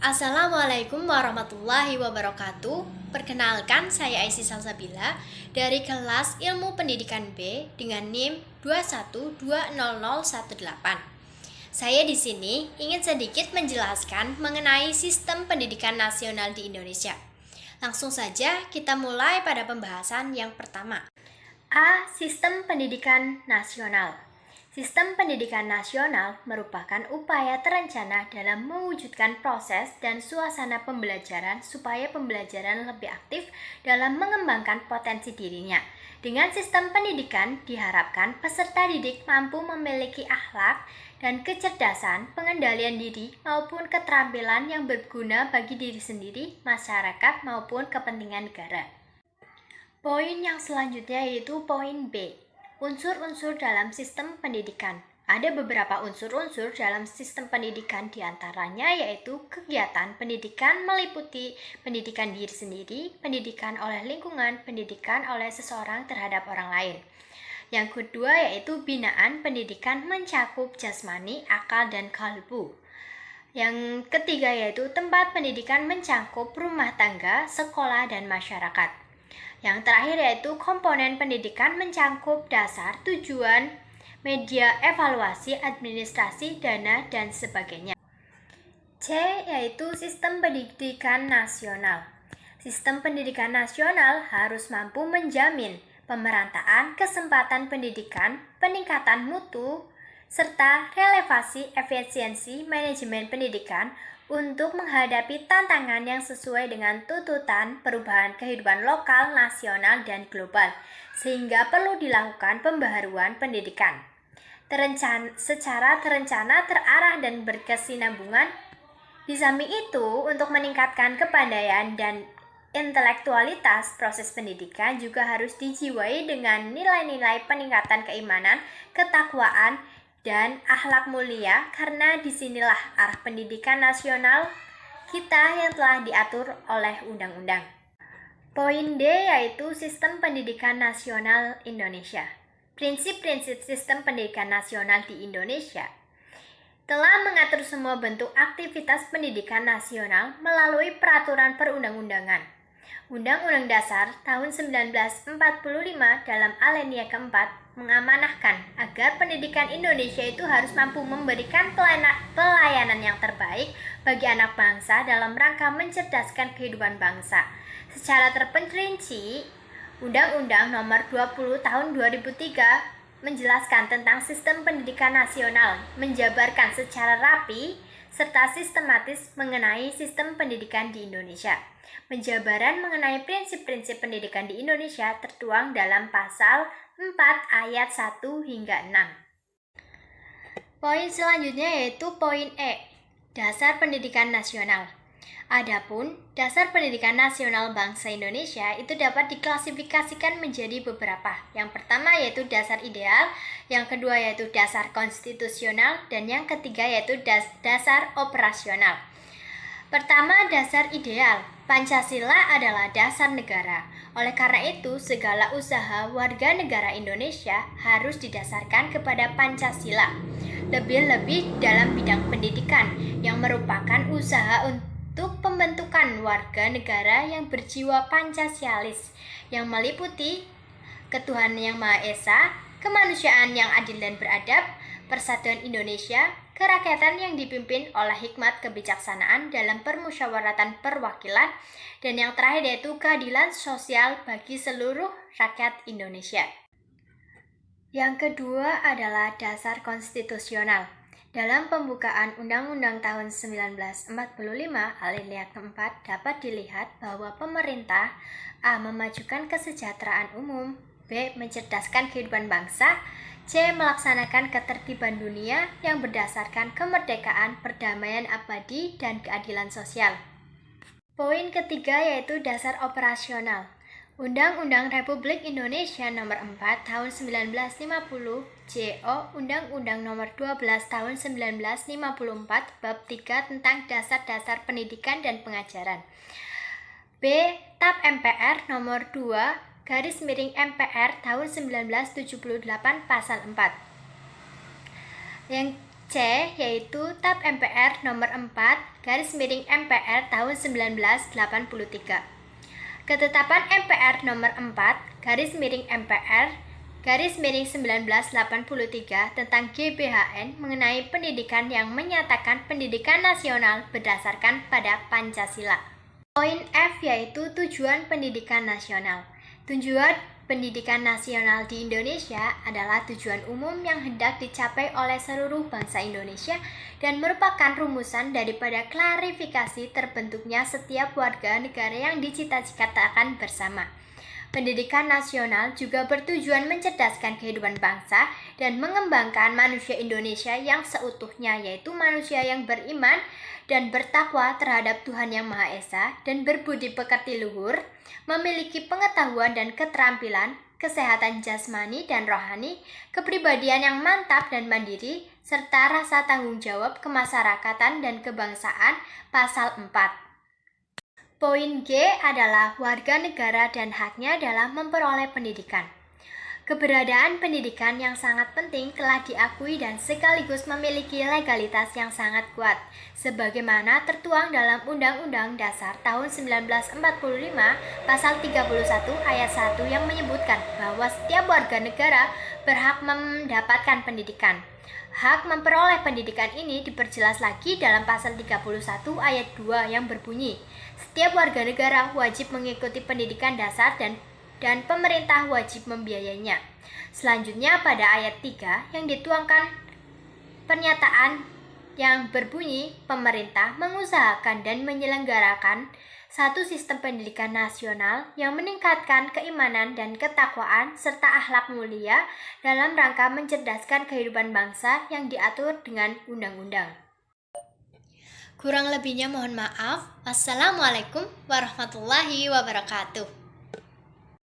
Assalamualaikum warahmatullahi wabarakatuh. Perkenalkan, saya Aisyah Salsabila dari kelas Ilmu Pendidikan B dengan NIM 2120018. Saya di sini ingin sedikit menjelaskan mengenai sistem pendidikan nasional di Indonesia. Langsung saja kita mulai pada pembahasan yang pertama. A. Sistem pendidikan nasional. Sistem pendidikan nasional merupakan upaya terencana dalam mewujudkan proses dan suasana pembelajaran supaya pembelajaran lebih aktif dalam mengembangkan potensi dirinya. Dengan sistem pendidikan diharapkan peserta didik mampu memiliki akhlak dan kecerdasan, pengendalian diri maupun keterampilan yang berguna bagi diri sendiri, masyarakat maupun kepentingan negara. Poin yang selanjutnya yaitu poin B. Unsur-unsur dalam sistem pendidikan. Ada beberapa unsur-unsur dalam sistem pendidikan, diantaranya yaitu kegiatan pendidikan meliputi pendidikan diri sendiri, pendidikan oleh lingkungan, pendidikan oleh seseorang terhadap orang lain. Yang kedua yaitu binaan pendidikan mencakup jasmani, akal, dan kalbu. Yang ketiga yaitu tempat pendidikan mencakup rumah tangga, sekolah, dan masyarakat. Yang terakhir yaitu komponen pendidikan mencakup dasar, tujuan, media, evaluasi, administrasi, dana, dan sebagainya. C yaitu sistem pendidikan nasional. Sistem pendidikan nasional harus mampu menjamin pemerataan kesempatan pendidikan, peningkatan mutu, serta relevansi efisiensi manajemen pendidikan untuk menghadapi tantangan yang sesuai dengan tuntutan perubahan kehidupan lokal, nasional, dan global, sehingga perlu dilakukan pembaharuan pendidikan secara terencana, terarah, dan berkesinambungan. Di samping itu, untuk meningkatkan kepandaian dan intelektualitas, proses pendidikan juga harus dijiwai dengan nilai-nilai peningkatan keimanan, ketakwaan, dan akhlak mulia, karena disinilah arah pendidikan nasional kita yang telah diatur oleh undang-undang. Poin D yaitu sistem pendidikan nasional Indonesia. Prinsip-prinsip sistem pendidikan nasional di Indonesia telah mengatur semua bentuk aktivitas pendidikan nasional melalui peraturan perundang-undangan. Undang-Undang Dasar tahun 1945 dalam alinea keempat mengamanahkan agar pendidikan Indonesia itu harus mampu memberikan pelayanan yang terbaik bagi anak bangsa dalam rangka mencerdaskan kehidupan bangsa. Secara terperinci, Undang-Undang Nomor 20 Tahun 2003 menjelaskan tentang sistem pendidikan nasional, menjabarkan secara rapi serta sistematis mengenai sistem pendidikan di Indonesia. Penjabaran mengenai prinsip-prinsip pendidikan di Indonesia tertuang dalam pasal 4 ayat 1 hingga 6. Poin selanjutnya yaitu poin E, dasar pendidikan nasional. Adapun dasar pendidikan nasional bangsa Indonesia itu dapat diklasifikasikan menjadi beberapa. Yang pertama yaitu dasar ideal, yang kedua yaitu dasar konstitusional, dan yang ketiga yaitu dasar operasional. Pertama, dasar ideal. Pancasila adalah dasar negara. Oleh karena itu, segala usaha warga negara Indonesia harus didasarkan kepada Pancasila. Lebih-lebih dalam bidang pendidikan, yang merupakan usaha untuk pembentukan warga negara yang berjiwa Pancasialis, yang meliputi ketuhanan yang Maha Esa, kemanusiaan yang adil dan beradab, persatuan Indonesia, kerakyatan yang dipimpin oleh hikmat kebijaksanaan dalam permusyawaratan perwakilan, dan yang terakhir yaitu keadilan sosial bagi seluruh rakyat Indonesia. Yang kedua adalah dasar konstitusional. Dalam pembukaan Undang-Undang tahun 1945 alinea keempat dapat dilihat bahwa pemerintah A. memajukan kesejahteraan umum, B. mencerdaskan kehidupan bangsa, C. melaksanakan ketertiban dunia yang berdasarkan kemerdekaan, perdamaian abadi, dan keadilan sosial. Poin ketiga yaitu dasar operasional. Undang-Undang Republik Indonesia Nomor 4 Tahun 1950, JO Undang-Undang Nomor 12 Tahun 1954 Bab 3 tentang dasar-dasar pendidikan dan pengajaran. B. TAP MPR Nomor 2/MPR Tahun 1978 Pasal 4. Yang C. Yaitu TAP MPR nomor 4/MPR tahun 1983. Ketetapan MPR nomor 4/MPR/1983 tentang GBHN mengenai pendidikan yang menyatakan pendidikan nasional berdasarkan pada Pancasila. Poin F yaitu tujuan pendidikan nasional. Tujuan pendidikan nasional di Indonesia adalah tujuan umum yang hendak dicapai oleh seluruh bangsa Indonesia dan merupakan rumusan daripada klarifikasi terbentuknya setiap warga negara yang dicita-citakan bersama. Pendidikan nasional juga bertujuan mencerdaskan kehidupan bangsa dan mengembangkan manusia Indonesia yang seutuhnya, yaitu manusia yang beriman dan bertakwa terhadap Tuhan Yang Maha Esa dan berbudi pekerti luhur, memiliki pengetahuan dan keterampilan, kesehatan jasmani dan rohani, kepribadian yang mantap dan mandiri, serta rasa tanggung jawab kemasyarakatan dan kebangsaan. Pasal 4. Poin G adalah warga negara dan haknya dalam memperoleh pendidikan. Keberadaan pendidikan yang sangat penting telah diakui dan sekaligus memiliki legalitas yang sangat kuat, sebagaimana tertuang dalam Undang-Undang Dasar tahun 1945 Pasal 31 ayat 1 yang menyebutkan bahwa setiap warga negara berhak mendapatkan pendidikan. Hak memperoleh pendidikan ini diperjelas lagi dalam Pasal 31 ayat 2 yang berbunyi, setiap warga negara wajib mengikuti pendidikan dasar dan pemerintah wajib membiayainya. Selanjutnya pada ayat 3 yang dituangkan pernyataan yang berbunyi, pemerintah mengusahakan dan menyelenggarakan satu sistem pendidikan nasional yang meningkatkan keimanan dan ketakwaan serta akhlak mulia dalam rangka mencerdaskan kehidupan bangsa yang diatur dengan undang-undang. Kurang lebihnya mohon maaf. Wassalamualaikum warahmatullahi wabarakatuh.